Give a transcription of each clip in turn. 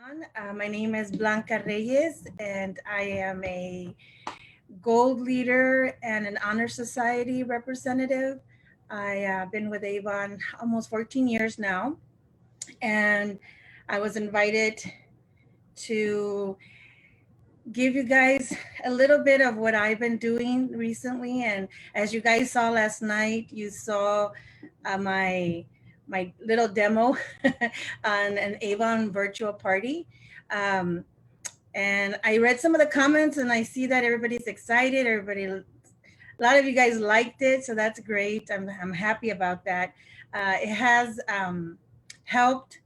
everyone. My name is Blanca Reyes, and I am a gold leader and an honor society representative. I've been with Avon almost 14 years now, and I was invited to give you guys a little bit of what I've been doing recently. And as you guys saw last night, you saw my little demo on an Avon virtual party. Um, and I read some of the comments, and I see that everybody's excited. A lot of you guys liked it, so that's great. I'm happy about that. It has helped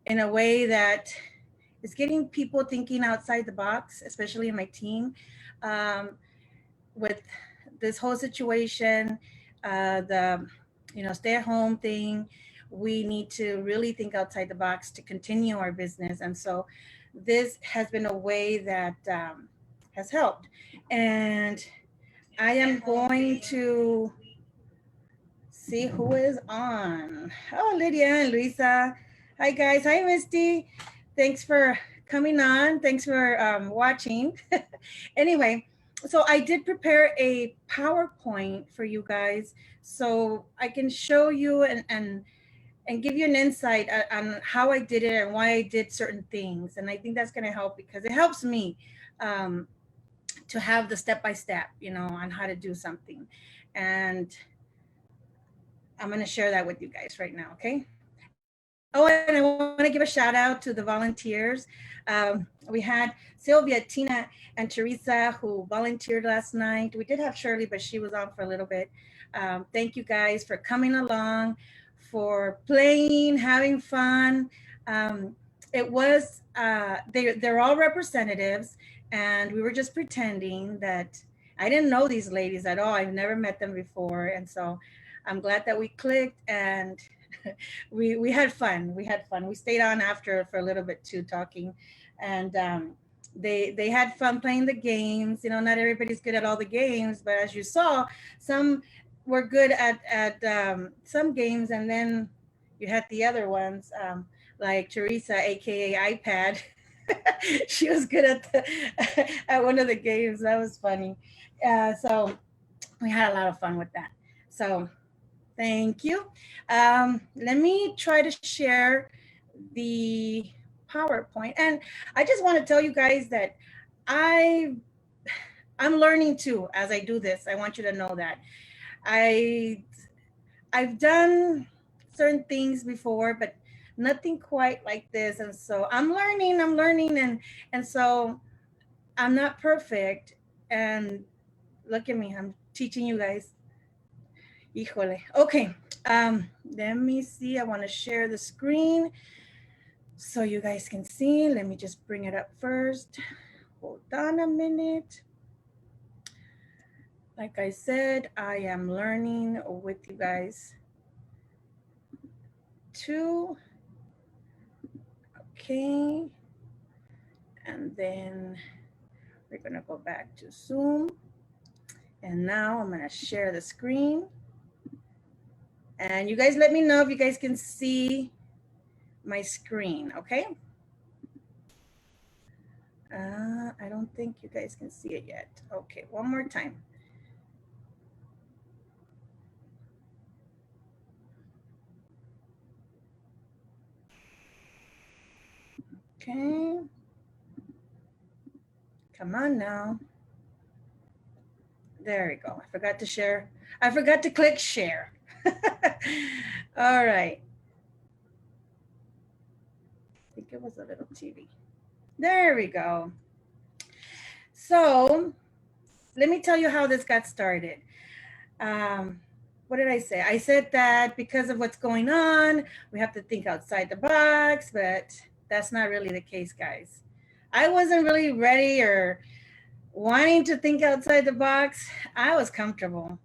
in a way that is getting people thinking outside the box, especially in my team, um, with this whole situation, the stay at home thing. We need to really think outside the box to continue our business, and so this has been a way that has helped. And I am going to see who is on. Oh, Lydia and Luisa. Hi, guys. Hi, Misty. Thanks for coming on. Thanks for watching. Anyway, so I did prepare a PowerPoint for you guys so I can show you and give you an insight on how I did it and why I did certain things. And I think that's going to help because it helps me um, to have the step by step, on how to do something. And I'm going to share that with you guys right now, okay? Oh, and I want to give a shout out to the volunteers. We had Sylvia, Tina, and Teresa who volunteered last night. We did have Shirley, but she was on for a little bit. Thank you guys for coming along, for playing, having fun. It was, they're all representatives, and we were just pretending that I didn't know these ladies at all. I've never met them before. And so I'm glad that we clicked and we had fun. We had fun. We stayed on after for a little bit too, talking, and they had fun playing the games. Not everybody's good at all the games, but as you saw, some were good at some games, and then you had the other ones, like Teresa, aka iPad. She was good at at one of the games. That was funny. So we had a lot of fun with that. So thank you. Let me try to share the PowerPoint. And I just want to tell you guys that I I'm learning too as I do this. I want you to know that. I I've done certain things before, but nothing quite like this. And so I'm learning and so I'm not perfect. And look at me, I'm teaching you guys. Híjole. Okay. Let me see. I want to share the screen so you guys can see. Let me just bring it up first. Hold on a minute. Like I said, I am learning with you guys too. Okay. And then we're going to go back to Zoom. And now I'm going to share the screen. And you guys let me know if you guys can see my screen, okay? I don't think you guys can see it yet. Okay, one more time. Okay. Come on now. There we go. I forgot to share. I forgot to click share. All right. I think it was a little TV. There we go. So let me tell you how this got started. What did I say? I said that because of what's going on, we have to think outside the box, but that's not really the case, guys. I wasn't really ready or wanting to think outside the box. I was comfortable,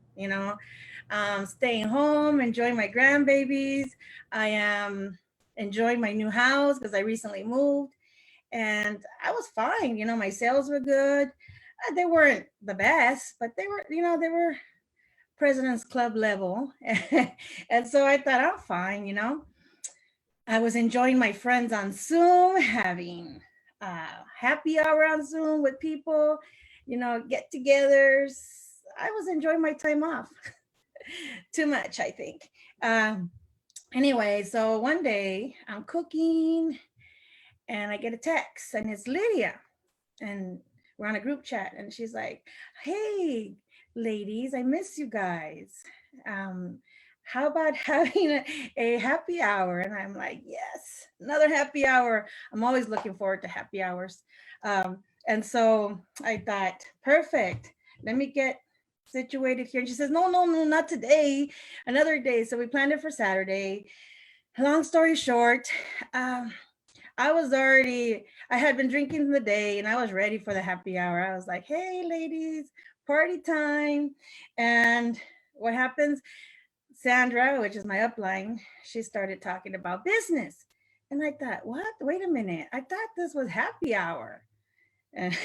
staying home, enjoying my grandbabies. I am enjoying my new house because I recently moved and I was fine. My sales were good. They weren't the best, but they were President's Club level. And so I thought, I'm fine. I was enjoying my friends on Zoom, having happy hour on Zoom with people, get togethers. I was enjoying my time off too much, I think. Um, anyway, so one day I'm cooking and I get a text, and it's Lydia. And we're on a group chat, and she's like, "Hey ladies, I miss you guys. um how about having a happy hour?" And I'm like, "Yes, another happy hour." I'm always looking forward to happy hours. And so I thought, perfect, let me get situated here. And she says, "No, no, no, not today, another day." So we planned it for Saturday. Long story short, um I had been drinking the day, and I was ready for the happy hour. I was like, "Hey, ladies, party time." And what happens? Sandra, which is my upline, she started talking about business. And I thought, what? Wait a minute. I thought this was happy hour. And,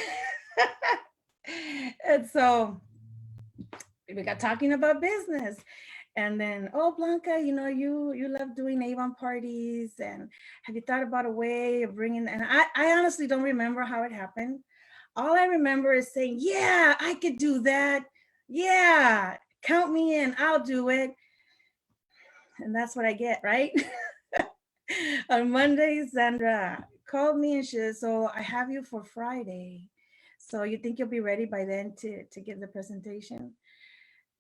and so we got talking about business. And then, "Oh, Blanca, you love doing Avon parties, and have you thought about a way of bringing?" And I honestly don't remember how it happened. All I remember is saying, "Yeah, I could do that. Yeah, count me in. I'll do it." And that's what I get, right? On Monday, Sandra called me and she said, "So I have you for Friday. So you think you'll be ready by then to give the presentation?"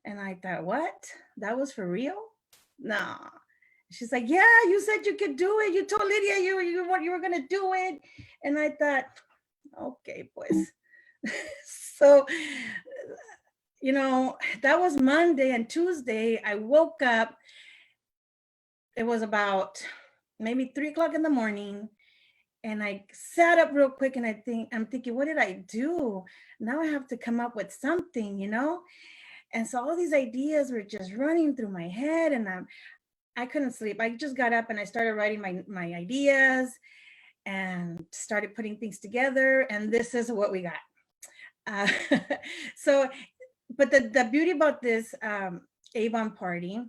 And I thought, "What? That was for real?" No. She's like, "Yeah, you said you could do it. You told Lydia you were gonna do it." And I thought, okay, pues. So, that was Monday, and Tuesday I woke up. It was about maybe 3 o'clock in the morning. And I sat up real quick, and I'm thinking, what did I do? Now I have to come up with something. And so all these ideas were just running through my head, and I couldn't sleep. I just got up and I started writing my ideas and started putting things together. And this is what we got. Uh, so, but the beauty about this Avon party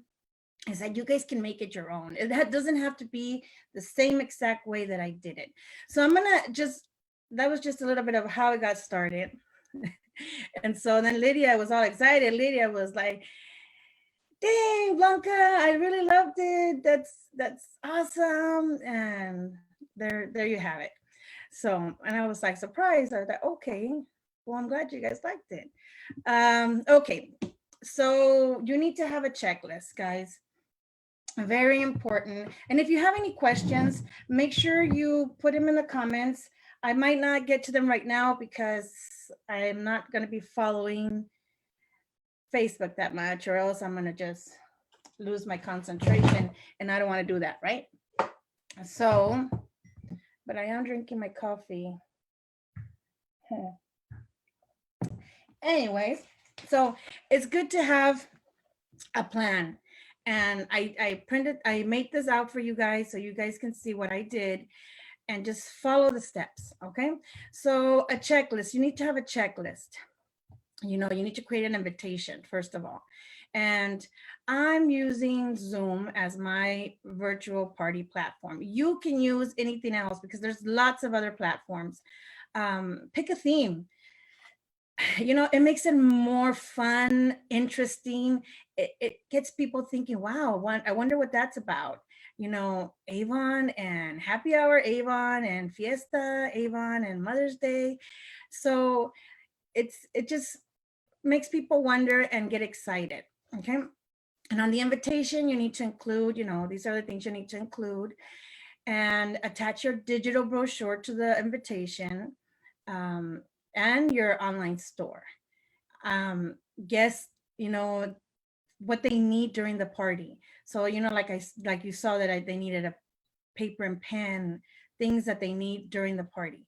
is that you guys can make it your own. That doesn't have to be the same exact way that I did it. So that was just a little bit of how it got started. And so then Lydia was all excited. Lydia was like, "Dang, Blanca, I really loved it. That's awesome." And there you have it. So, and I was like surprised. I was like, okay, well, I'm glad you guys liked it. Okay, so you need to have a checklist, guys. Very important. And if you have any questions, make sure you put them in the comments. I might not get to them right now because I'm not going to be following Facebook that much, or else I'm going to just lose my concentration, and I don't want to do that, right? So, but I am drinking my coffee. Anyways, so it's good to have a plan. And I made this out for you guys so you guys can see what I did and just follow the steps. Okay. So a checklist, you need to have a checklist. You need to create an invitation, first of all. And I'm using Zoom as my virtual party platform. You can use anything else because there's lots of other platforms. Pick a theme. It makes it more fun, interesting. It gets people thinking, wow, I wonder what that's about. Avon and happy hour Avon and fiesta Avon and Mother's Day. So it just makes people wonder and get excited. Okay. And on the invitation, you need to include, these are the things you need to include, and attach your digital brochure to the invitation, um, and your online store. Guess, what they need during the party. So, like you saw that they needed a paper and pen, things that they need during the party.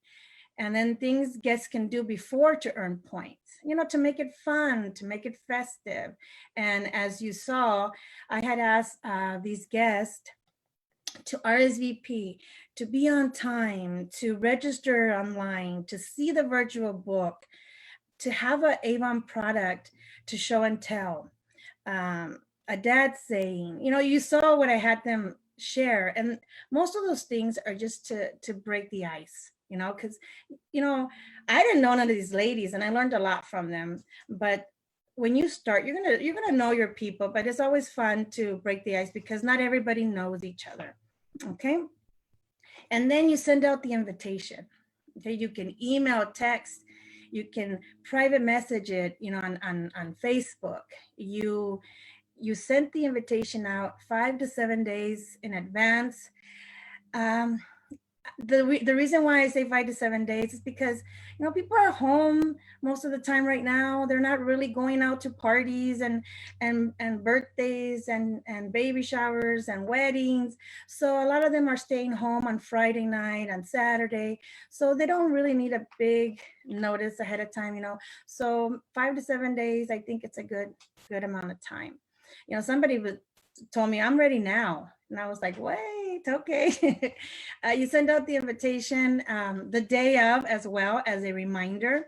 And then things guests can do before to earn points, to make it fun, to make it festive. And as you saw, I had asked these guests to RSVP, to be on time, to register online, to see the virtual book, to have an Avon product to show and tell. A dad saying, you saw what I had them share. And most of those things are just to break the ice, because you know I didn't know none of these ladies, and I learned a lot from them. But when you start, you're gonna know your people, but it's always fun to break the ice because not everybody knows each other. Okay. And then you send out the invitation. Okay, you can email, text, you can private message it, on Facebook. You sent the invitation out 5 to 7 days in advance. um, the reason why I say 5 to 7 days is because people are home most of the time right now. They're not really going out to parties and birthdays and baby showers and weddings. So a lot of them are staying home on Friday night and Saturday. So they don't really need a big notice ahead of time. So 5 to 7 days, I think it's a good amount of time. Somebody told me I'm ready now, and I was like, wait, okay. You send out the invitation the day of, as well as a reminder,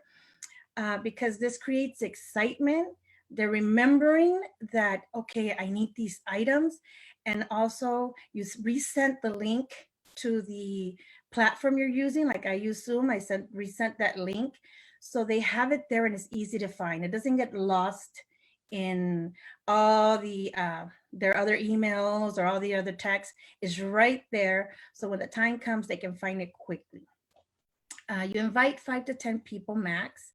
because this creates excitement. They're remembering that, okay, I need these items. And also, you resent the link to the platform you're using. Like I use Zoom, resent that link. So they have it there and it's easy to find. It doesn't get lost in all their other emails or all the other texts. Is right there. So when the time comes, they can find it quickly. You invite 5 to 10 people max.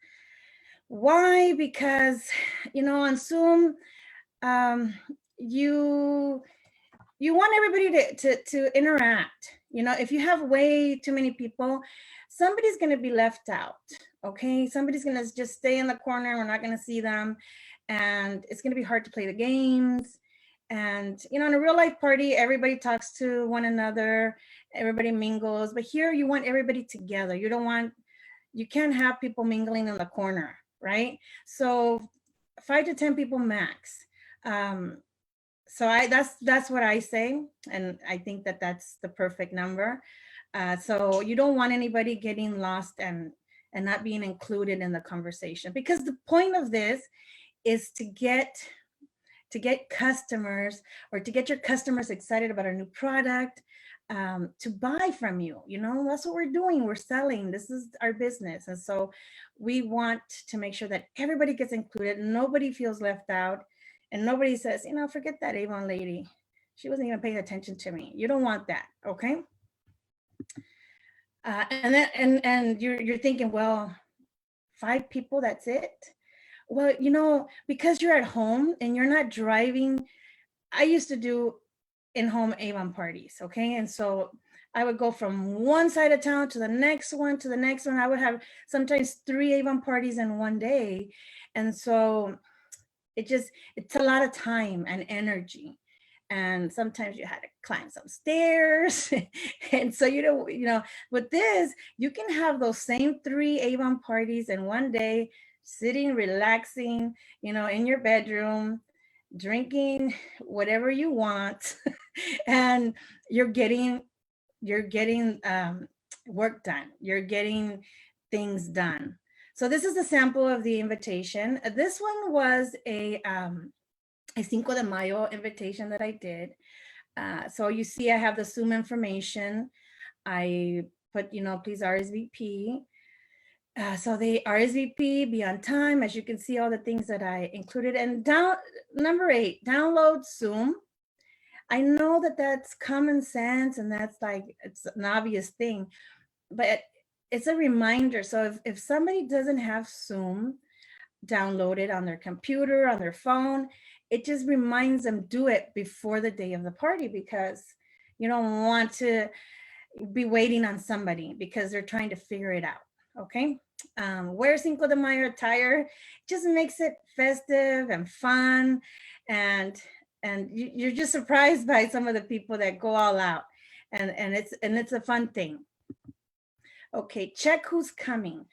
Why? Because on Zoom, um, you you want everybody to interact. If you have way too many people, somebody's going to be left out. Okay, somebody's going to just stay in the corner. We're not going to see them, and it's going to be hard to play the games. And in a real life party, everybody talks to one another, everybody mingles. But here, you want everybody together. You can't have people mingling in the corner, right? So 5 to 10 people max. So that's what I say, and I think that that's the perfect number. So you don't want anybody getting lost and not being included in the conversation, because the point of this is to get customers, or to get your customers excited about a new product, to buy from you. That's what we're doing. We're selling. This is our business. And so we want to make sure that everybody gets included, nobody feels left out, and nobody says, forget that Avon lady. She wasn't even paying attention to me. You don't want that. Okay. And you're thinking, well, 5 people, that's it. Well, because you're at home and you're not driving. I used to do in-home Avon parties, okay? And so I would go from one side of town to the next one, to the next one. I would have sometimes 3 Avon parties in one day. And so it's a lot of time and energy. And sometimes you had to climb some stairs. And so, with this, you can have those same 3 Avon parties in one day, sitting, relaxing, in your bedroom, drinking whatever you want. And you're getting work done. You're getting things done. So this is a sample of the invitation. This one was a Cinco de Mayo invitation that I did. So you see, I have the Zoom information. I put, please RSVP. So they RSVP, be on time. As you can see, all the things that I included. And number 8, download Zoom. I know that that's common sense, and that's like, it's an obvious thing, but it's a reminder. So if somebody doesn't have Zoom downloaded on their computer, on their phone, it just reminds them, do it before the day of the party, because you don't want to be waiting on somebody because they're trying to figure it out. Okay. Wear Cinco de Mayo attire. Just makes it festive and fun, and you're just surprised by some of the people that go all out, and it's a fun thing. Okay, check who's coming.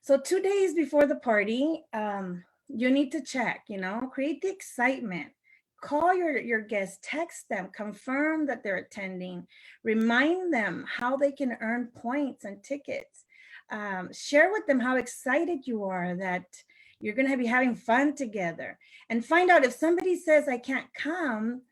So 2 days before the party, you need to check, create the excitement. Call your guests, text them, confirm that they're attending, remind them how they can earn points and tickets. Share with them how excited you are that you're going to be having fun together, and find out if somebody says, I can't come,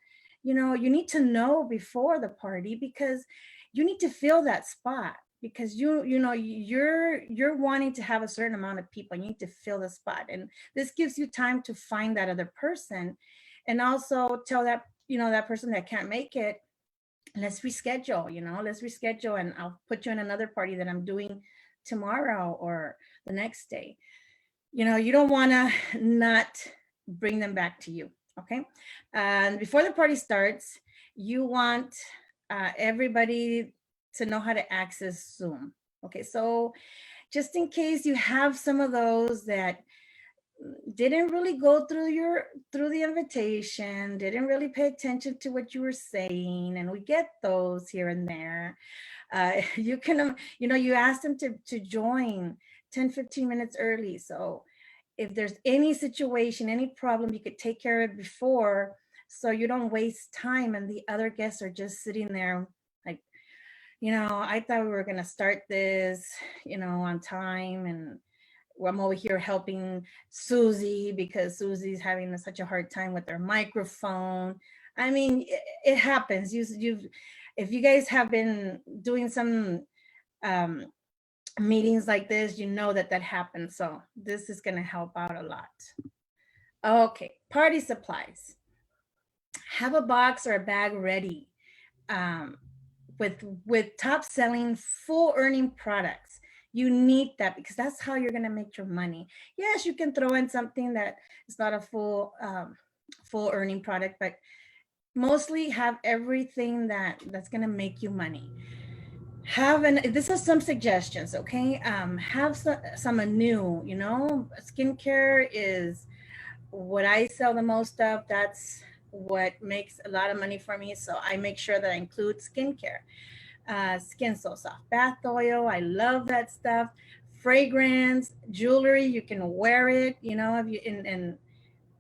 you need to know before the party, because you need to fill that spot, because you're wanting to have a certain amount of people. You need to fill the spot, and this gives you time to find that other person, and also tell that person that can't make it, let's reschedule, and I'll put you in another party that I'm doing tomorrow or the next day. You don't want to not bring them back to you. Okay. And before the party starts, you want everybody to know how to access Zoom. Okay. So just in case you have some of those that didn't really go through the invitation, didn't really pay attention to what you were saying, and we get those here and there. You can, you ask them to join 10-15 minutes early. So if there's any situation, any problem, you could take care of it before, so you don't waste time and the other guests are just sitting there like, I thought we were going to start this, on time, and I'm over here helping Susie because Susie's having such a hard time with her microphone. I mean, it happens. If you guys have been doing some um, meetings like this, you know that happens. So this is going to help out a lot. Okay, party supplies. Have a box or a bag ready, um, with top selling, full earning products. You need that because that's how you're going to make your money. Yes, you can throw in something that is not a full earning product, but mostly have everything that's going to make you money. This is some suggestions. Okay. Have some new, skincare is what I sell the most of. That's what makes a lot of money for me, so I make sure that I include skincare. Skin So Soft bath oil, I love that stuff. Fragrance, jewelry, you can wear it, if you and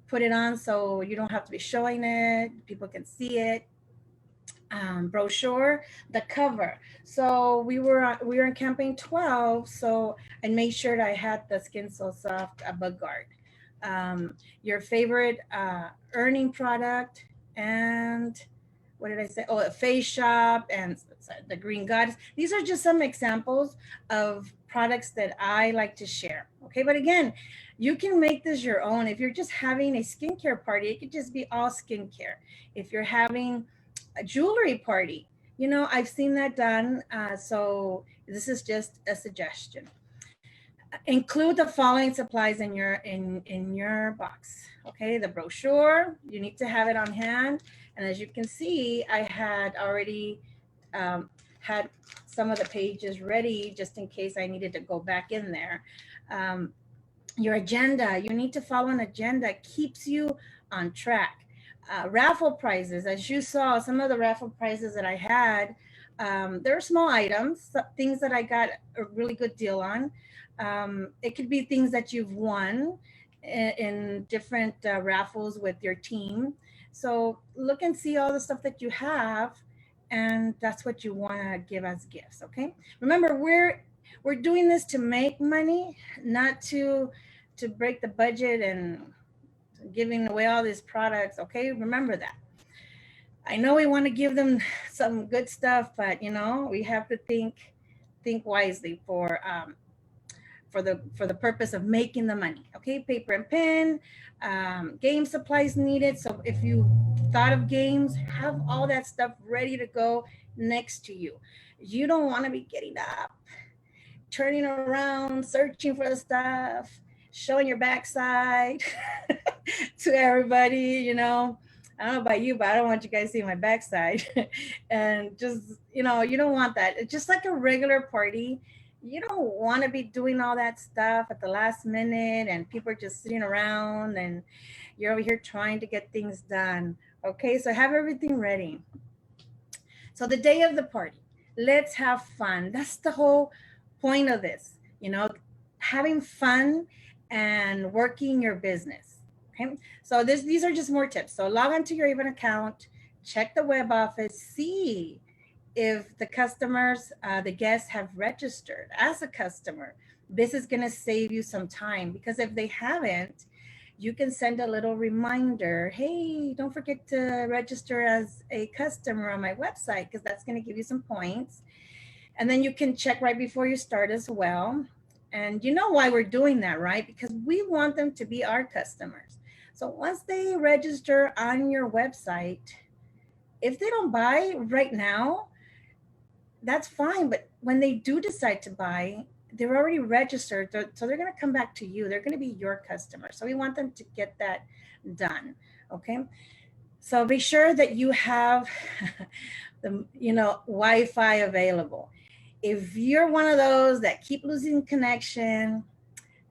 put it on so you don't have to be showing it, people can see it. Brochure, the cover. So we were in campaign 12, so I made sure that I had the Skin So Soft bug guard. Your favorite earning product, and what did I say? Oh, a face shop and the green goddess. These are just some examples of products that I like to share. Okay, but again, you can make this your own. If you're just having a skincare party, it could just be all skincare. If you're having a jewelry party, I've seen that done. So this is just a suggestion. Include the following supplies in your box. Okay, the brochure, you need to have it on hand, and as you can see, I had already had some of the pages ready just in case I needed to go back in there. um, your agenda, you need to follow an agenda, keeps you on track. Raffle prizes, as you saw, some of the raffle prizes that I had, they're small items, things that I got a really good deal on. It could be things that you've won in different raffles with your team. So look and see all the stuff that you have, and that's what you want to give as gifts. Okay, remember, we're doing this to make money, not to break the budget and giving away all these products. Okay, remember that. I know we want to give them some good stuff, but we have to think wisely for the purpose of making the money. Okay, paper and pen, game supplies needed. So if you thought of games, have all that stuff ready to go next to you. You don't want to be getting up, turning around, searching for the stuff, showing your backside to everybody, I don't know about you, but I don't want you guys seeing my backside. And just, you don't want that. It's just like a regular party. You don't want to be doing all that stuff at the last minute and people are just sitting around and you're over here trying to get things done. Okay, so have everything ready. So the day of the party, let's have fun. That's the whole point of this, having fun and working your business. Okay. So these are just more tips. So log onto your Avon account, check the web office, see if the guests have registered as a customer. This is going to save you some time, because if they haven't, you can send a little reminder. Hey, don't forget to register as a customer on my website, because that's going to give you some points. And then you can check right before you start as well. And you know why we're doing that, right? Because we want them to be our customers. So once they register on your website, if they don't buy right now, that's fine. But when they do decide to buy, they're already registered. So they're going to come back to you. They're going to be your customer. So we want them to get that done. Okay. So be sure that you have the, Wi-Fi available. If you're one of those that keep losing connection,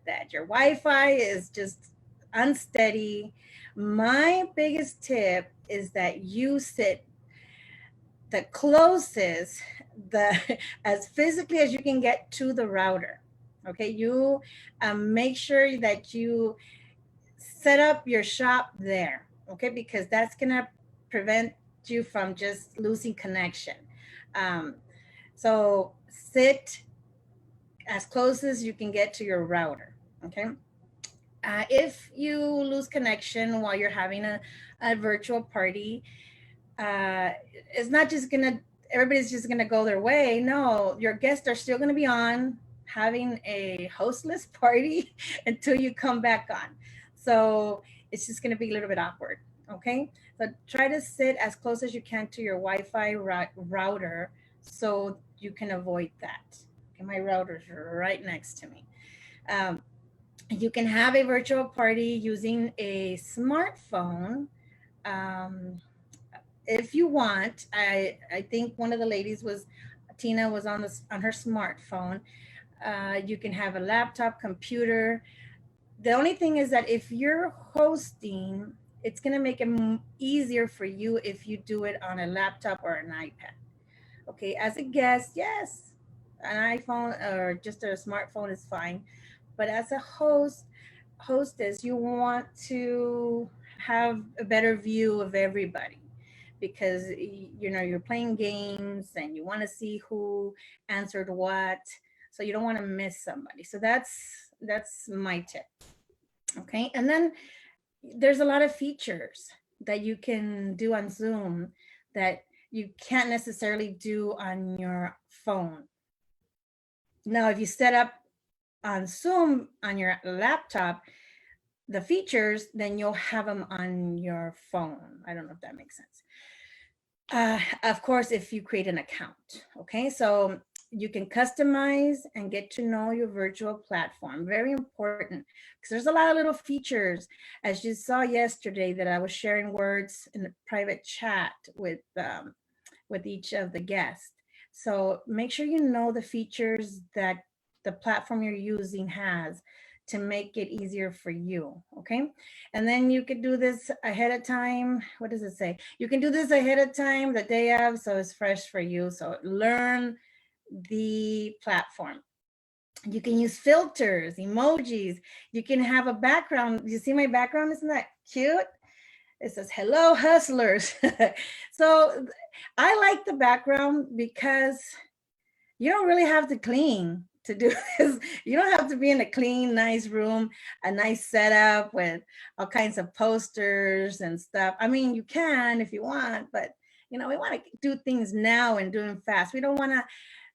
that your Wi-Fi is just unsteady, my biggest tip is that you sit the closest, the as physically as you can get to the router. Okay, you make sure that you set up your shop there. Okay, because that's gonna prevent you from just losing connection. Um, so sit as close as you can get to your router. Okay. If you lose connection while you're having a virtual party, uh, it's not just gonna, everybody's just gonna go their way. No, your guests are still gonna be on having a hostless party until you come back on. So it's just gonna be a little bit awkward. Okay. So try to sit as close as you can to your Wi-Fi router so you can avoid that. Okay, my router's right next to me. Um, you can have a virtual party using a smartphone. Um, if you want, I think one of the ladies was, Tina was on her smartphone. You can have a laptop, computer. The only thing is that if you're hosting, it's going to make it easier for you if you do it on a laptop or an iPad. Okay, as a guest, yes, an iPhone or just a smartphone is fine. But as a hostess, you want to have a better view of everybody, because you're playing games and you want to see who answered what, so you don't want to miss somebody. So that's my tip. Okay, and then there's a lot of features that you can do on Zoom that you can't necessarily do on your phone. Now if you set up on Zoom on your laptop the features, then you'll have them on your phone. I don't know if that makes sense. Of course, if you create an account. Okay, so you can customize and get to know your virtual platform. Very important, because there's a lot of little features. As you saw yesterday, that I was sharing words in the private chat with each of the guests. So make sure you know the features that the platform you're using has to make it easier for you. Okay. And then you could do this ahead of time. What does it say? You can do this ahead of time, the day of, so it's fresh for you. So learn the platform. You can use filters, emojis. You can have a background. You see my background? Isn't that cute? It says, hello, hustlers. So I like the background because you don't really have to clean to do this. You don't have to be in a clean, nice room, a nice setup with all kinds of posters and stuff. I mean, you can if you want, but we want to do things now and do them fast. We don't want to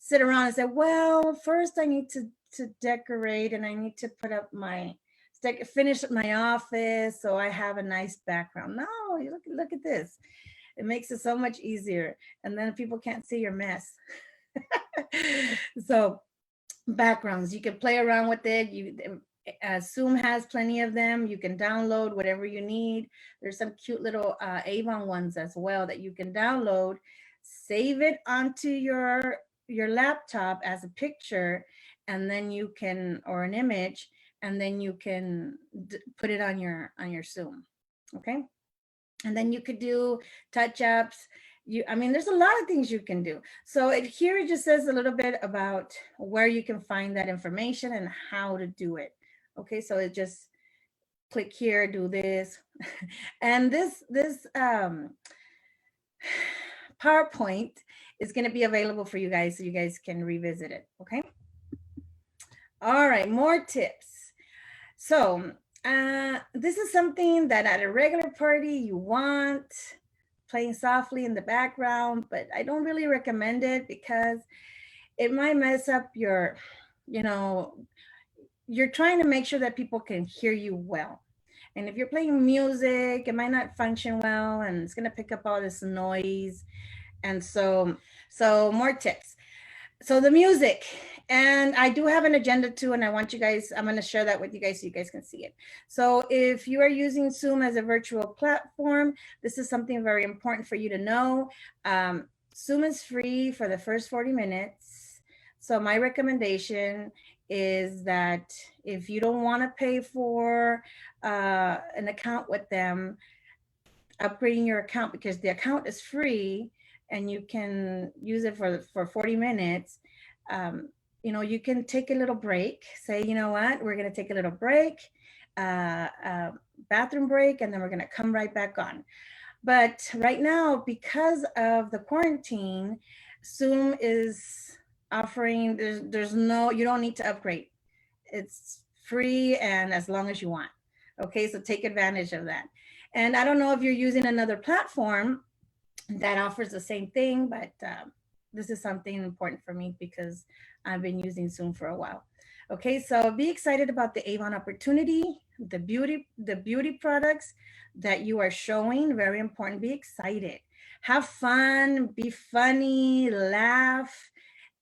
sit around and say, well, first I need to decorate and I need to put up finish my office so I have a nice background. No, you look at this. It makes it so much easier. And then people can't see your mess. So backgrounds, you can play around with it. Zoom has plenty of them. You can download whatever you need. There's some cute little Avon ones as well that you can download, save it onto your laptop as a picture, and then you can, or an image, and then you can put it on your Zoom. Okay, and then you could do touch ups. There's a lot of things you can do. So here it just says a little bit about where you can find that information and how to do it. Okay, so it just click here, do this. And this PowerPoint is going to be available for you guys so you guys can revisit it. Okay. All right, more tips. So This is something that at a regular party you want playing softly in the background, but I don't really recommend it because it might mess up your, you know, you're trying to make sure that people can hear you well. And if you're playing music, it might not function well and it's going to pick up all this noise. And so more tips. So the music, and I do have an agenda too, and I want you guys, I'm going to share that with you guys so you guys can see it. So if you are using Zoom as a virtual platform, this is something very important for you to know. Zoom is free for the first 40 minutes. So my recommendation is that if you don't want to pay for an account with them, upgrading your account, because the account is free and you can use it for 40 minutes. um, you can take a little break, say, you know what, we're going to take a little break, uh, uh, bathroom break, and then we're going to come right back on. But right now, because of the quarantine, Zoom is offering, there's no, you don't need to upgrade. It's free and as long as you want. Okay, so take advantage of that. And I don't know if you're using another platform that offers the same thing, but this is something important for me because I've been using Zoom for a while. Okay, so be excited about the Avon opportunity, the beauty products that you are showing. Very important. Be excited, have fun, be funny, laugh,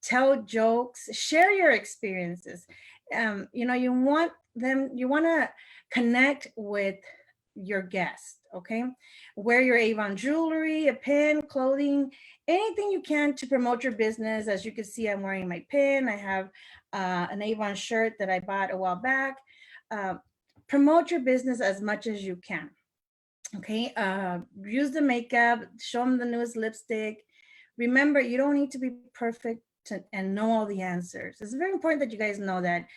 tell jokes, share your experiences. You want to connect with your guest. Okay, wear your Avon jewelry, a pin, clothing, anything you can to promote your business. As you can see, I'm wearing my pin. I have an Avon shirt that I bought a while back. uh, Promote your business as much as you can. Okay, use the makeup, show them the newest lipstick. Remember, you don't need to be perfect and know all the answers. It's very important that you guys know that.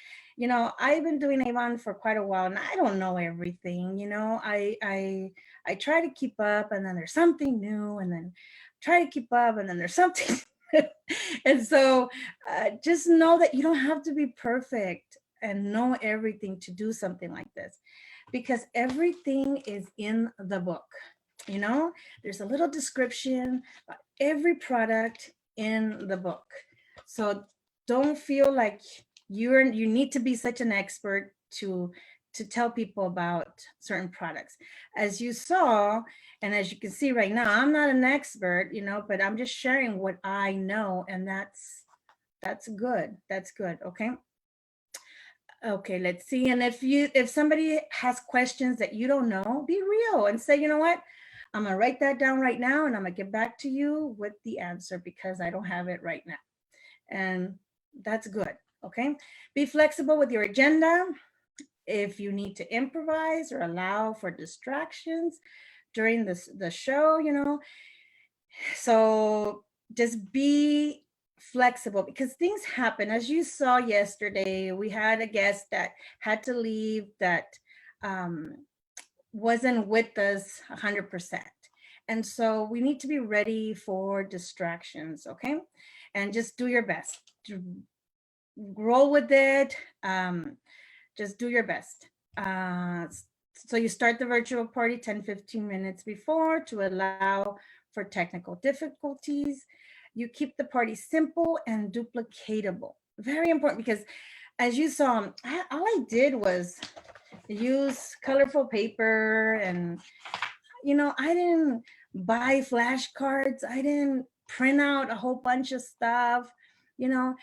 I've been doing Avon for quite a while and I don't know everything. I try to keep up, and then there's something new, and then try to keep up, and then there's something and so just know that you don't have to be perfect and know everything to do something like this, because everything is in the book. you know there's a little description about every product in the book. So don't feel like you need to be such an expert to tell people about certain products. As you saw, and as you can see right now, I'm not an expert, but I'm just sharing what I know, and that's good. That's good. Okay. Okay, let's see. And if somebody has questions that you don't know, be real and say, you know what? I'm gonna write that down right now and I'm gonna get back to you with the answer because I don't have it right now. And that's good. Okay. Be flexible with your agenda. If you need to improvise or allow for distractions during the show, so just be flexible because things happen. As you saw yesterday, we had a guest that had to leave, that um, wasn't with us 100%. And so we need to be ready for distractions. Okay, and just do your best to roll with it. Just do your best. So you start the virtual party 10-15 minutes before to allow for technical difficulties. You keep the party simple and duplicatable. Very important because as you saw, all I did was use colorful paper, and I didn't buy flashcards. I didn't print out a whole bunch of stuff. You know,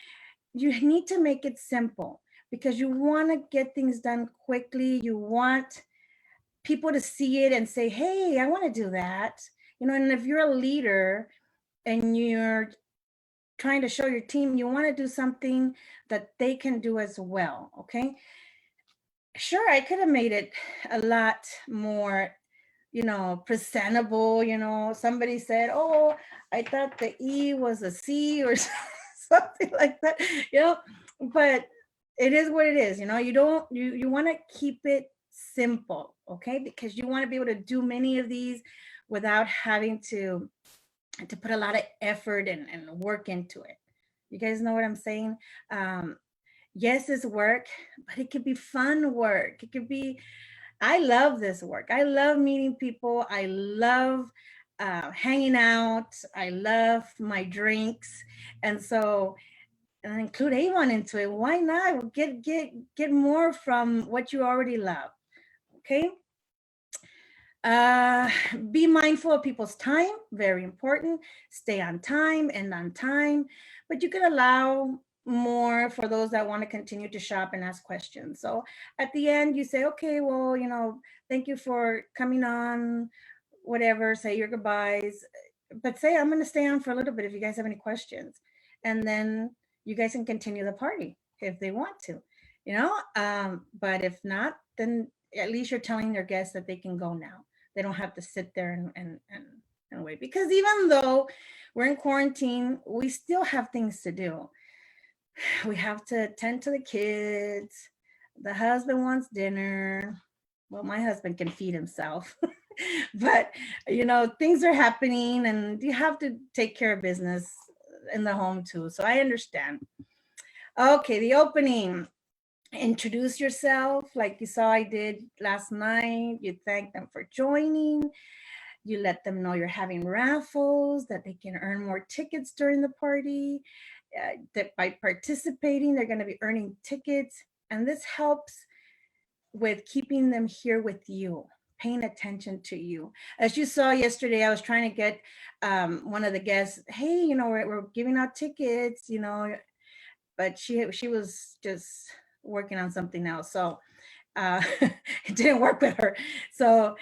you need to make it simple because you want to get things done quickly. You want people to see it and say, hey, I want to do that. And if you're a leader and you're trying to show your team, you want to do something that they can do as well. Okay. Sure, I could have made it a lot more, presentable. Somebody said, oh, I thought the E was a C or something like that, you know, but it is what it is. You don't, you want to keep it simple, okay? Because you want to be able to do many of these without having to put a lot of effort and work into it. You guys know what I'm saying? Yes, it's work, but it could be fun work. It could be, I love this work. I love meeting people. I love hanging out. I love my drinks. And so, and include Avon into it. Why not get more from what you already love? Okay. Uh, be mindful of people's time, very important. Stay on time and on time, but you can allow more for those that want to continue to shop and ask questions. So at the end, you say, okay, well, thank you for coming on, whatever, say your goodbyes, but say, I'm going to stay on for a little bit if you guys have any questions. And then you guys can continue the party if they want to, but if not, then at least you're telling your guests that they can go now. They don't have to sit there and wait, because even though we're in quarantine, we still have things to do. We have to tend to the kids. The husband wants dinner. Well, my husband can feed himself. But things are happening and you have to take care of business in the home too. So I understand. Okay, the opening. Introduce yourself like you saw I did last night. You thank them for joining. You let them know you're having raffles, that they can earn more tickets during the party. That by participating, they're going to be earning tickets. And this helps with keeping them here with you, paying attention to you. As you saw yesterday, I was trying to get one of the guests, hey, we're giving out tickets, but she was just working on something else. So it didn't work with her. So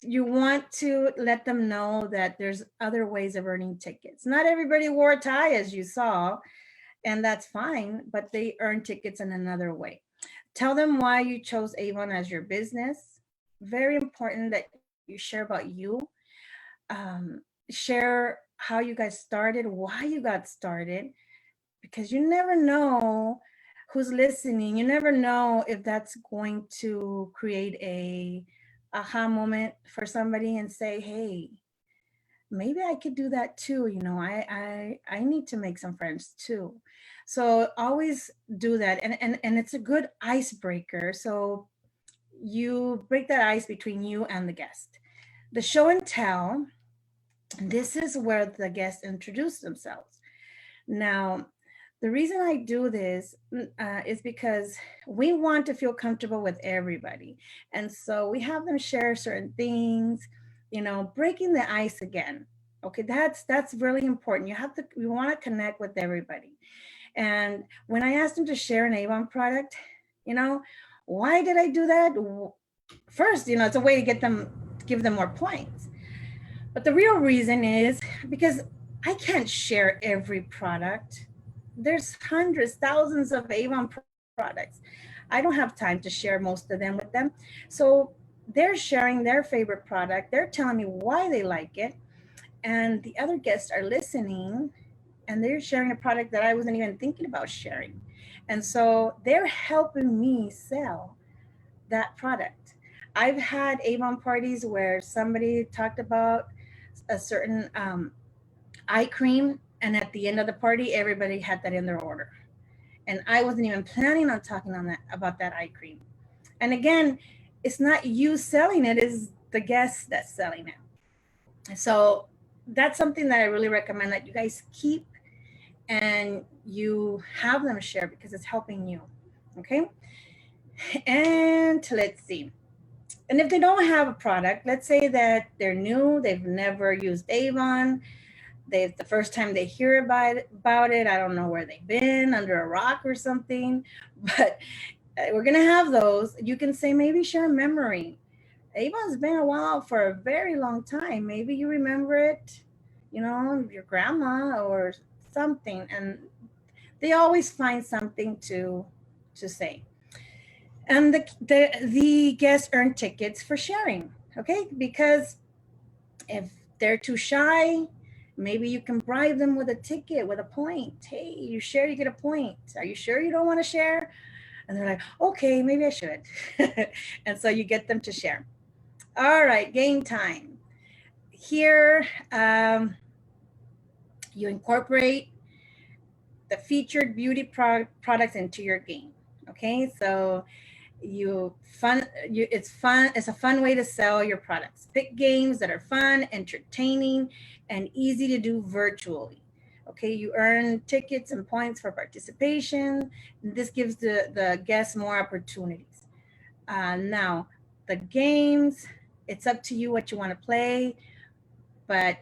you want to let them know that there's other ways of earning tickets. Not everybody wore a tie, as you saw, and that's fine, but they earn tickets in another way. Tell them why you chose Avon as your business. Very important that you share about you. Share how you guys started, why you got started, because you never know who's listening. You never know if that's going to create a aha moment for somebody and say, hey, maybe I could do that too. I need to make some friends too. So always do that. And it's a good icebreaker. So you break that ice between you and the guest. The show and tell, this is where the guests introduce themselves. Now, the reason I do this is because we want to feel comfortable with everybody. And so we have them share certain things, breaking the ice again. Okay, that's really important. We want to connect with everybody. And when I asked them to share an Avon product, you know, why did I do that? First, it's a way to give them more points. But the real reason is because I can't share every product. There's hundreds, thousands of Avon products. I don't have time to share most of them with them. So they're sharing their favorite product. They're telling me why they like it. And the other guests are listening and they're sharing a product that I wasn't even thinking about sharing. And so they're helping me sell that product. I've had Avon parties where somebody talked about a certain eye cream, and at the end of the party, everybody had that in their order. And I wasn't even planning on talking on that about that eye cream. And again, it's not you selling it; it's the guest that's selling it. So that's something that I really recommend that you guys keep and you have them share because it's helping you. Okay. And let's see. And if they don't have a product, let's say that they're new, they've never used Avon, the first time they hear about it, I don't know where they've been, under a rock or something, but we're gonna have those. You can say maybe share a memory. Avon's been a while for a very long time. Maybe you remember it, your grandma or something, and they always find something to say. And the guests earn tickets for sharing. Okay, because if they're too shy, maybe you can bribe them with a ticket, with a point. Hey, you share, you get a point. Are you sure you don't want to share? And they're like, okay, maybe I should. And so you get them to share. All right, game time. Here, you incorporate the featured beauty products into your game. Okay, so it's fun, it's a fun way to sell your products. Pick games that are fun, entertaining, and easy to do virtually. Okay, you earn tickets and points for participation. This gives the guests more opportunities. Now, the games, it's up to you what you want to play, but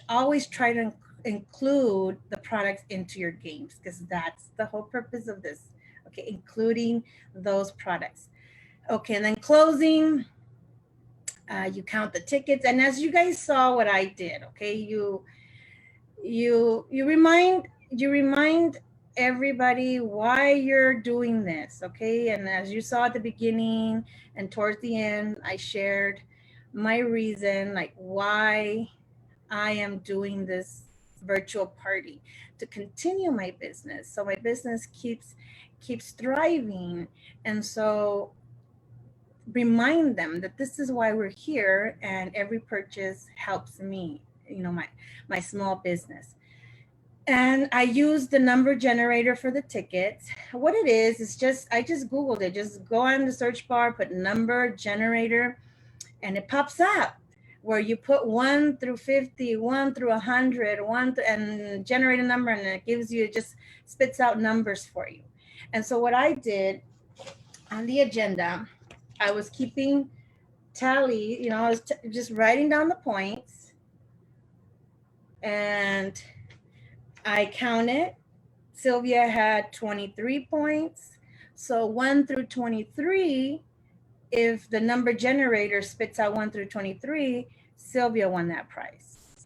always try to include the products into your games, because that's the whole purpose of this. Okay, including those products. Okay, and then closing, you count the tickets, and as you guys saw what I did, okay, you remind everybody why you're doing this, okay? And as you saw at the beginning and towards the end, I shared my reason, like why I am doing this virtual party, to continue my business, so my business keeps thriving. And so remind them that this is why we're here, and every purchase helps me, my small business. And I use the number generator for the tickets. What it is just, I just googled it. Just go on the search bar, put number generator, and it pops up where you put 1 through 50, 1 through 100, and generate a number, and it gives you, it just spits out numbers for you. And so what I did on the agenda, I was keeping tally, I was just writing down the points, and I counted. Sylvia had 23 points. So 1 through 23, if the number generator spits out 1 through 23, Sylvia won that prize.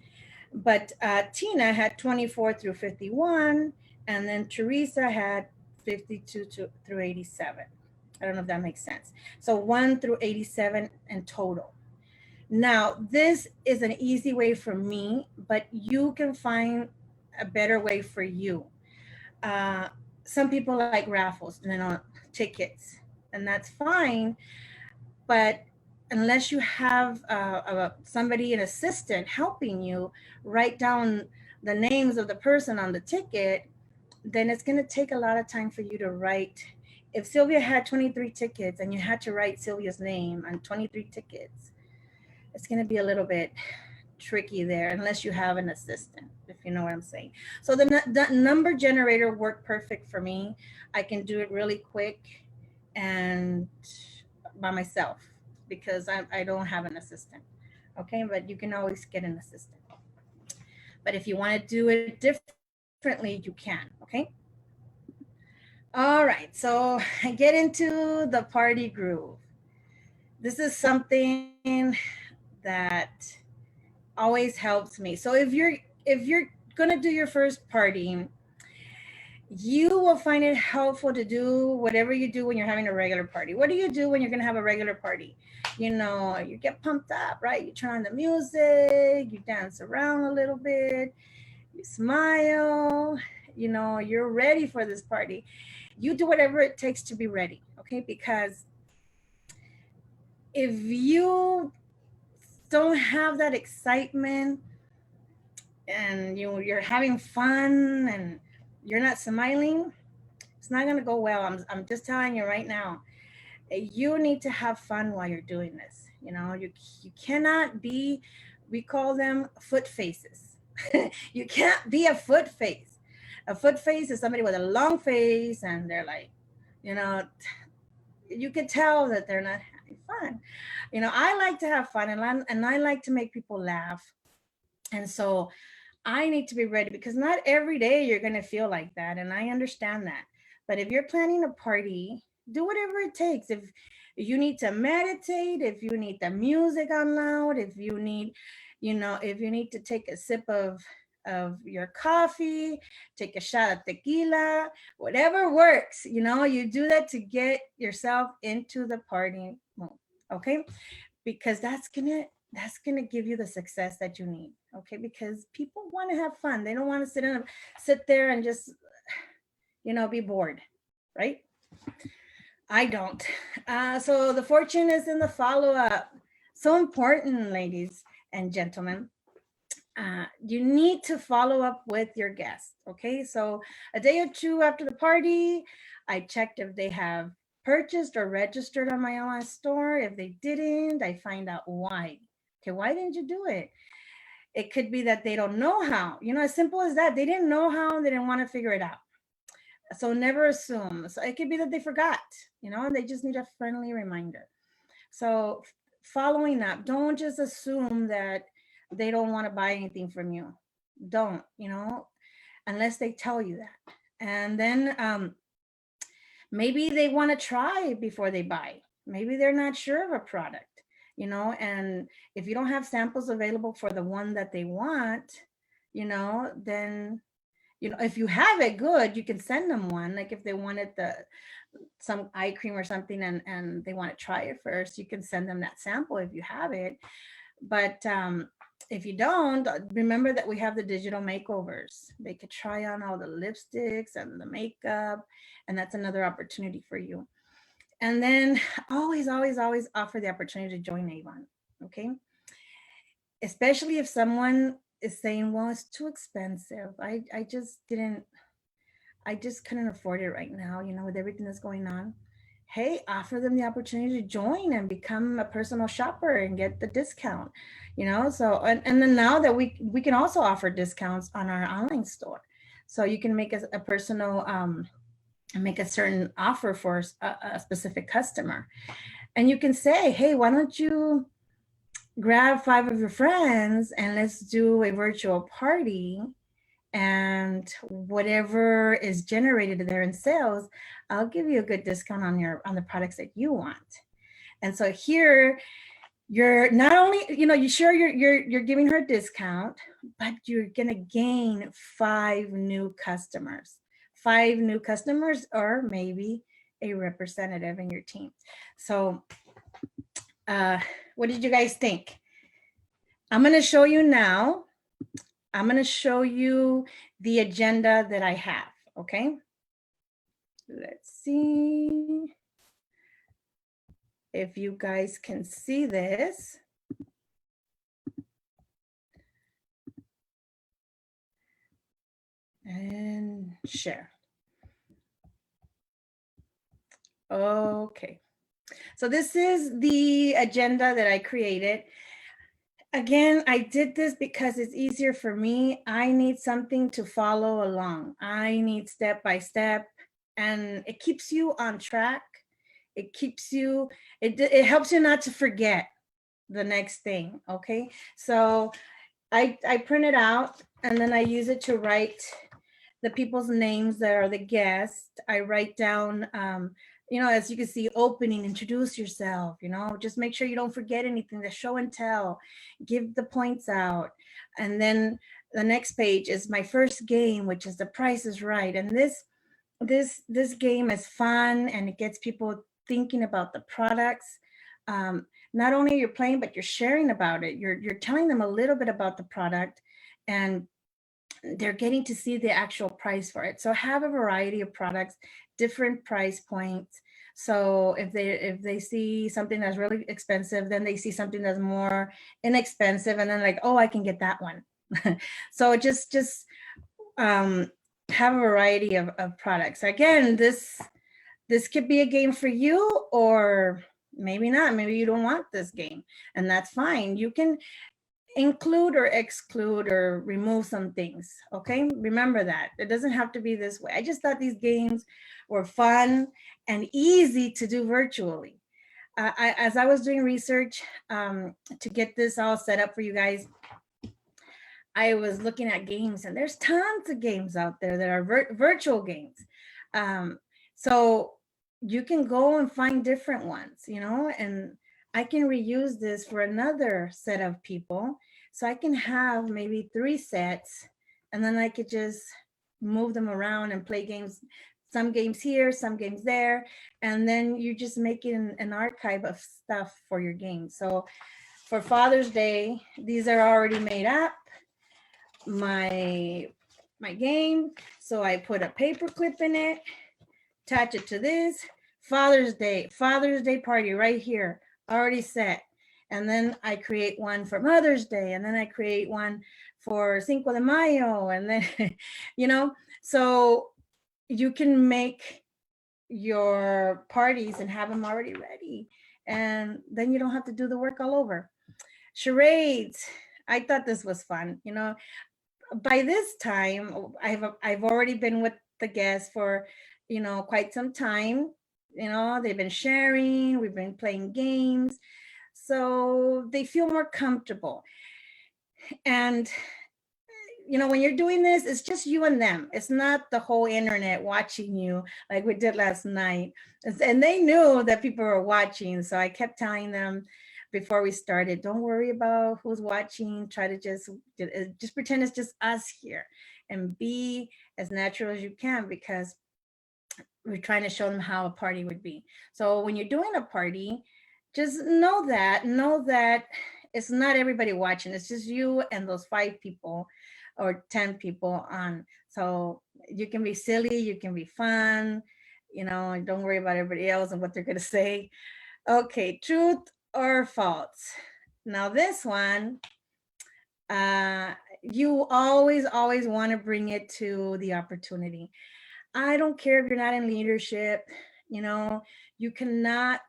But Tina had 24 through 51, and then Teresa had 52 through 87. I don't know if that makes sense. So 1 through 87 in total. Now, this is an easy way for me, but you can find a better way for you. Uh, some people like raffles, tickets, and that's fine. But unless you have somebody, an assistant helping you write down the names of the person on the ticket, then it's going to take a lot of time for you to write. If Sylvia had 23 tickets and you had to write Sylvia's name on 23 tickets, it's going to be a little bit tricky there, unless you have an assistant, if you know what I'm saying. So the number generator worked perfect for me. I can do it really quick and by myself, because I don't have an assistant. Okay, but you can always get an assistant. But if you want to do it differently, you can. Okay. All right, so I get into the party groove. This is something that always helps me. So if you're gonna do your first party, you will find it helpful to do whatever you do when you're having a regular party. What do you do when you're going to have a regular party? You get pumped up, right? You turn on the music, you dance around a little bit, you smile, you're ready for this party. You do whatever it takes to be ready, okay? Because if you don't have that excitement, and you're having fun and you're not smiling, it's not going to go well. I'm just telling you right now. You need to have fun while you're doing this. You cannot be, we call them foot faces. You can't be a foot face. A foot face is somebody with a long face, and they're like, you know, you can tell that they're not having fun. I like to have fun, and I like to make people laugh. And so I need to be ready, because not every day you're going to feel like that. And I understand that. But if you're planning a party, do whatever it takes. If you need to meditate, if you need the music on loud, if you need to take a sip of your coffee, take a shot of tequila, whatever works, you do that to get yourself into the party mode. Okay? Because that's gonna give you the success that you need. Okay, because people want to have fun. They don't want to sit there and just be bored, right? I don't. So the fortune is in the follow up. So important, ladies and gentlemen. You need to follow up with your guests. Okay, so a day or two after the party, I checked if they have purchased or registered on my online store. If they didn't, I find out why. Okay, why didn't you do it? It could be that they don't know how. As simple as that. They didn't know how. They didn't want to figure it out. So never assume. So it could be that they forgot. And they just need a friendly reminder. So following up, don't just assume that they don't want to buy anything from you. Don't, unless they tell you that. And then maybe they want to try before they buy. Maybe they're not sure of a product, and if you don't have samples available for the one that they want, then if you have it, good, you can send them one. Like if they wanted some eye cream or something, and they want to try it first, you can send them that sample if you have it. But if you don't, remember that we have the digital makeovers. They could try on all the lipsticks and the makeup, and that's another opportunity for you. And then always, always, always offer the opportunity to join Avon. Okay, especially if someone is saying, well, it's too expensive. I just couldn't afford it right now, with everything that's going on. Hey, offer them the opportunity to join and become a personal shopper and get the discount, So, and then now that we can also offer discounts on our online store. So you can make a personal, make a certain offer for a specific customer. And you can say, hey, why don't you grab 5 of your friends and let's do a virtual party, and whatever is generated there in sales, I'll give you a good discount on the products that you want. And so here you're not only, you're giving her a discount, but you're gonna gain 5 new customers, or maybe a representative in your team. So what did you guys think? I'm gonna show you now. I'm going to show you the agenda that I have, okay? Let's see if you guys can see this. And share. Okay. So this is the agenda that I created. Again, I did this because it's easier for me. I need something to follow along. I need step by step, and it keeps you on track. It keeps you, it helps you not to forget the next thing. Okay. So I print it out, and then I use it to write the people's names that are the guests. I write down, as you can see, opening, introduce yourself, just make sure you don't forget anything, the show and tell, give the points out. And then the next page is my first game, which is the Price is Right. And this game is fun, and it gets people thinking about the products. Not only you're playing, but you're sharing about it. You're telling them a little bit about the product, and they're getting to see the actual price for it. So have a variety of products, different price points. So if they see something that's really expensive, then they see something that's more inexpensive, and then like, oh, I can get that one. So just have a variety of products. Again, this could be a game for you, or maybe not. Maybe you don't want this game, and that's fine. You can include or exclude or remove some things. Okay, remember that it doesn't have to be this way. I just thought these games were fun and easy to do virtually. As I was doing research to get this all set up for you guys, I was looking at games, and there's tons of games out there that are virtual games. So you can go and find different ones, and I can reuse this for another set of people. So I can have maybe 3 sets, and then I could just move them around and play games, some games here, some games there. And then you just make it an archive of stuff for your game. So for Father's Day, these are already made up. My game. So I put a paper clip in it, attach it to this. Father's Day party right here, already set. And then I create one for Mother's Day, and then I create one for Cinco de Mayo, and then, you know, so you can make your parties and have them already ready. And then you don't have to do the work all over. Charades. I thought this was fun. You know, by this time, I've already been with the guests for, you know, quite some time. You know, they've been sharing, we've been playing games, so they feel more comfortable. And you know, when you're doing this, it's just you and them. It's not the whole internet watching you like we did last night. And they knew that people were watching. So I kept telling them before we started, don't worry about who's watching. Try to just pretend it's just us here and be as natural as you can, because we're trying to show them how a party would be. So when you're doing a party, just know that it's not everybody watching. It's just you and those 5 people or 10 people on. So you can be silly, you can be fun, you know, and don't worry about everybody else and what they're going to say. Okay, truth or false. Now this one, uh you always want to bring it to the opportunity. I don't care if you're not in leadership, you know, you cannot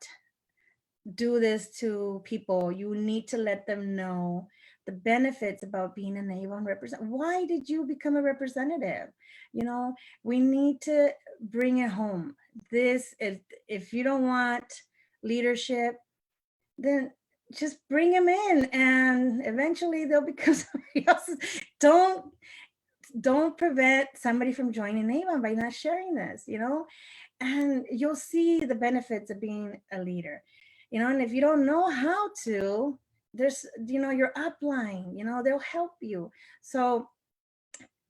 do this to people. You need to let them know the benefits about being an Avon representative. Why did you become a representative? You know, we need to bring it home. This is, if you don't want leadership, then just bring them in and eventually they'll become somebody else's. Don't prevent somebody from joining Avon by not sharing this, you know, and you'll see the benefits of being a leader, you know. And if you don't know how to, there's, you know, your upline, you know, they'll help you. So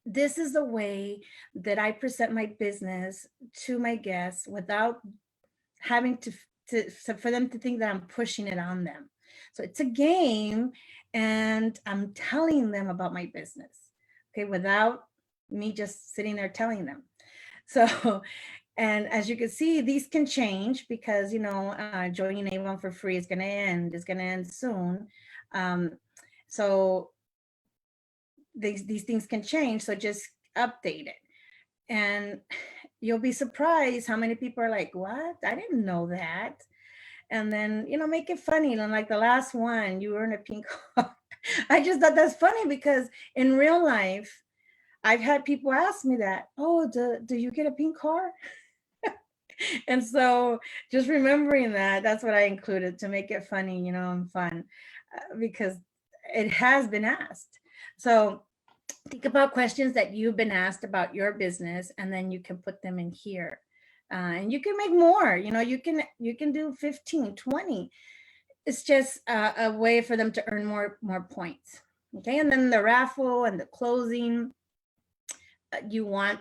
this is the way that I present my business to my guests without having to for them to think that I'm pushing it on them. So it's a game, and I'm telling them about my business, okay, without me just sitting there telling them. So, and as you can see, these can change because, you know, joining Avon for free is going to end. It's going to end soon. Um, so these things can change. So just update it, and you'll be surprised how many people are like, "What? I didn't know that." And then, you know, make it funny. And like the last one, you earn a pink car. I just thought that's funny because in real life, I've had people ask me that. Oh, do you get a pink car? And so just remembering that, that's what I included to make it funny, you know, and fun, because it has been asked. So think about questions that you've been asked about your business, and then you can put them in here. And you can make more, you know, you can do 15, 20. It's just a way for them to earn more points. Okay, and then the raffle and the closing, you want,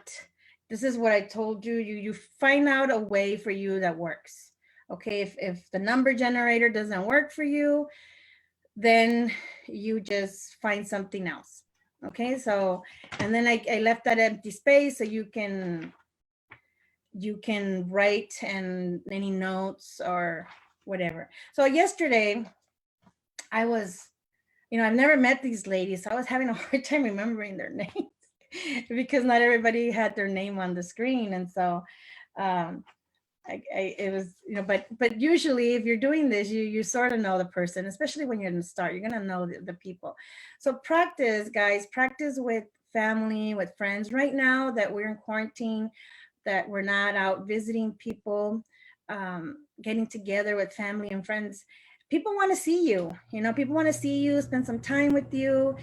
this is what I told you, you find out a way for you that works. Okay, if the number generator doesn't work for you, then you just find something else. Okay, so, and then I left that empty space so you can write and any notes or whatever. So yesterday I was, you know, I've never met these ladies, so I was having a hard time remembering their names because not everybody had their name on the screen. And so um, it was, you know, but usually if you're doing this, you sort of know the person, especially when you're in the start, you're gonna know the people. So practice, guys, practice with family, with friends. Right now that we're in quarantine, that we're not out visiting people, getting together with family and friends, people want to see you, you know, people want to see you, spend some time with you.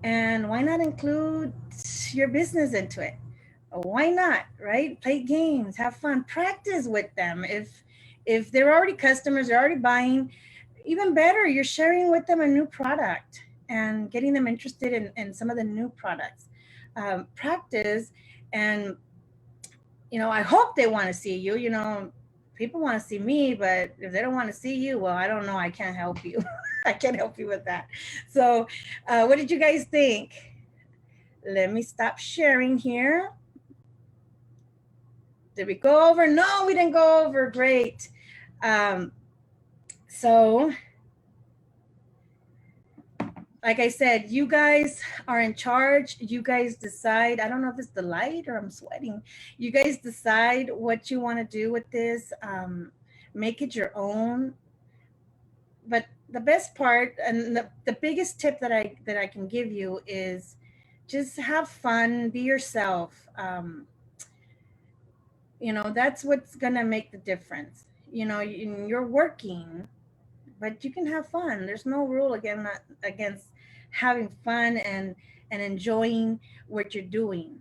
And why not include your business into it? Why not, right? Play games, have fun, practice with them. If they're already customers, they're already buying, even better, you're sharing with them a new product and getting them interested in some of the new products. Practice, and you know, I hope they want to see you. You know, people want to see me, but if they don't want to see you, well, I don't know, I can't help you. I can't help you with that. So what did you guys think? Let me stop sharing here. Did we go over? No, we didn't go over. Great. Um, so like I said, you guys are in charge. You guys decide. I don't know if it's the light or I'm sweating. You guys decide what you want to do with this. Make it your own. But the best part and the biggest tip that I can give you is just have fun, be yourself. That's what's gonna make the difference. You're working, but you can have fun. There's no rule against having fun and enjoying what you're doing.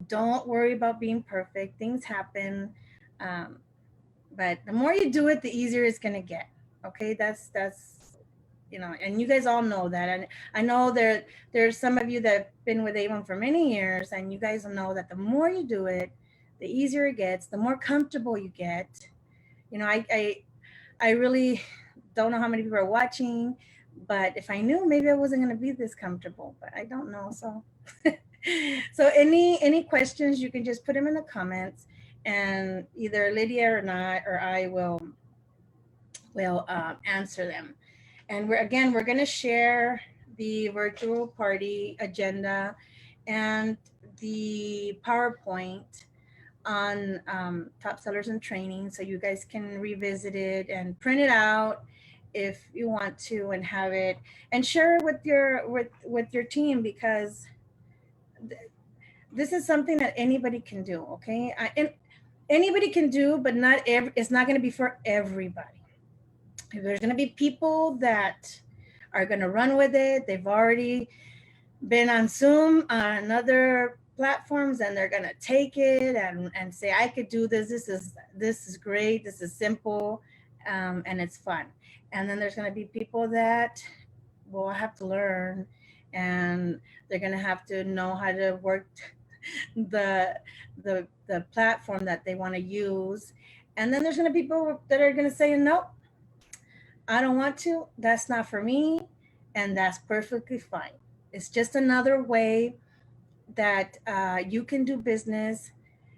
Don't worry about being perfect. Things happen, um, but the more you do it, the easier it's gonna get. Okay, that's. And you guys all know that. And I know there's some of you that have been with Avon for many years, and you guys know that the more you do it, the easier it gets, the more comfortable you get. I really don't know how many people are watching, but if I knew, maybe I wasn't going to be this comfortable, but I don't know. So, so any questions, you can just put them in the comments, and either Lydia or I will answer them. And we're going to share the virtual party agenda and the PowerPoint on top sellers and training, so you guys can revisit it and print it out if you want to, and have it and share it with your team, because this is something that anybody can do. Okay, and anybody can do, but it's not going to be for everybody. There's going to be people that are going to run with it. They've already been on Zoom on other platforms, and they're gonna take it and say, I could do this. This is great. This is simple, and it's fun. And then there's gonna be people that will have to learn, and they're gonna have to know how to work the the platform that they want to use. And then there's gonna be people that are gonna say, nope, I don't want to. That's not for me, and that's perfectly fine. It's just another way that you can do business,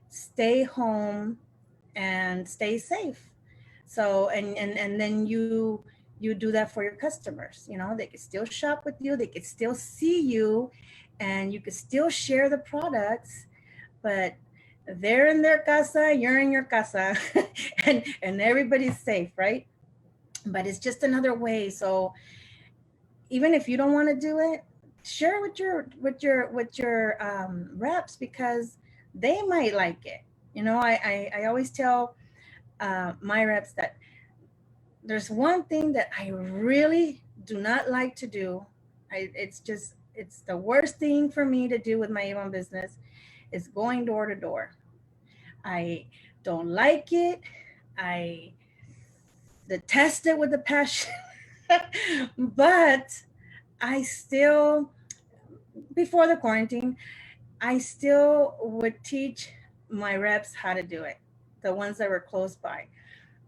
stay home, and stay safe. So and then you do that for your customers. They could still shop with you, they could still see you, and you could still share the products, but they're in their casa, you're in your casa, and everybody's safe, right? But it's just another way. So even if you don't want to do it, share with your reps, because they might like it. I always tell my reps that there's one thing that I really do not like to do. It's the worst thing for me to do with my Avon business, is going door to door. I don't like it. I detest it with a passion. But I still, before the quarantine, I still would teach my reps how to do it, the ones that were close by.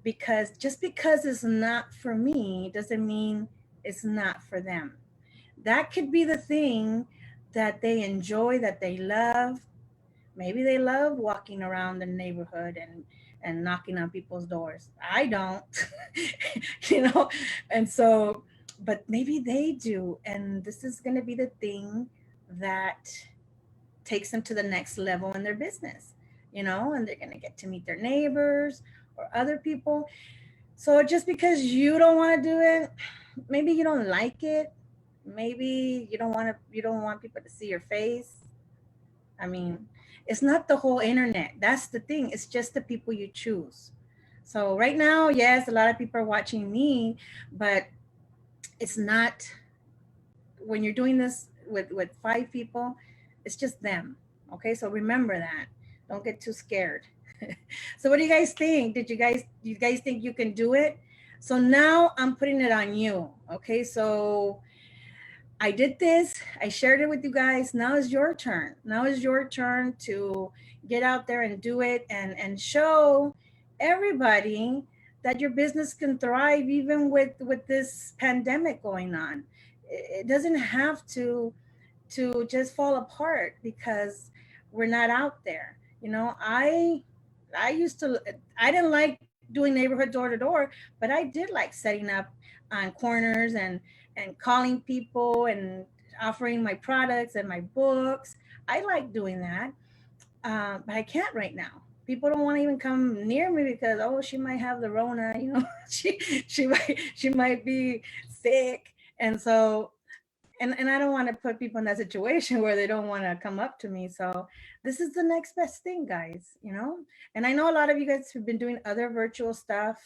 Because just because it's not for me doesn't mean it's not for them. That could be the thing that they enjoy, that they love. Maybe they love walking around the neighborhood and knocking on people's doors. I don't, you know, and so, but maybe they do, and this is going to be the thing that takes them to the next level in their business, and they're going to get to meet their neighbors or other people. So just because you don't want to do it, maybe you don't like it, maybe you don't want people to see your face. I mean, it's not the whole internet. That's the thing. It's just the people you choose. So right now, yes, a lot of people are watching me, but it's not, when you're doing this with five people, it's just them. Okay, so remember that. Don't get too scared. So what do you guys think? You guys think you can do it? So now I'm putting it on you. Okay, so I did this. I shared it with you guys. Now is your turn. Now is your turn to get out there and do it, and show everybody that your business can thrive even with this pandemic going on. It doesn't have to just fall apart because we're not out there. I used to, I didn't like doing neighborhood door to door, but I did like setting up on corners and calling people and offering my products and my books. I like doing that, but I can't right now. People don't want to even come near me because, oh, she might have the Rona, you know, she might be sick, and so and I don't want to put people in that situation where they don't want to come up to me. So this is the next best thing, guys, you know. And I know a lot of you guys have been doing other virtual stuff,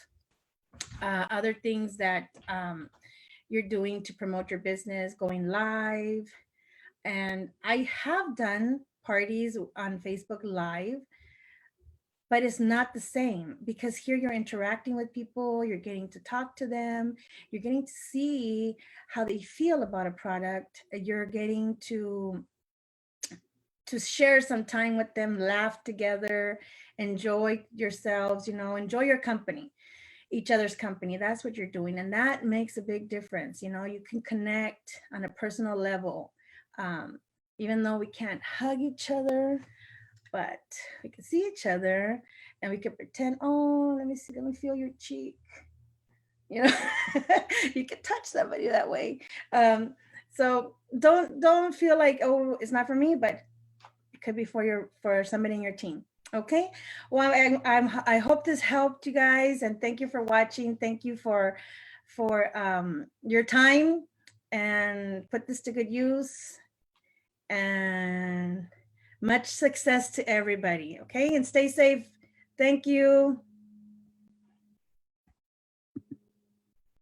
other things that you're doing to promote your business, going live. And I have done parties on Facebook Live, but it's not the same because here you're interacting with people, you're getting to talk to them, you're getting to see how they feel about a product, you're getting to share some time with them, laugh together, enjoy yourselves, you know, enjoy your company, each other's company. That's what you're doing, and that makes a big difference. You know, you can connect on a personal level, um, even though we can't hug each other, but we can see each other and we can pretend, oh, let me see, let me feel your cheek, you know. You can touch somebody that way. So don't feel like, oh, it's not for me, but it could be for your, for somebody in your team. Okay. Well, I hope this helped you guys, and thank you for watching. Thank you for your time, and put this to good use, and much success to everybody. Okay, and stay safe. Thank you.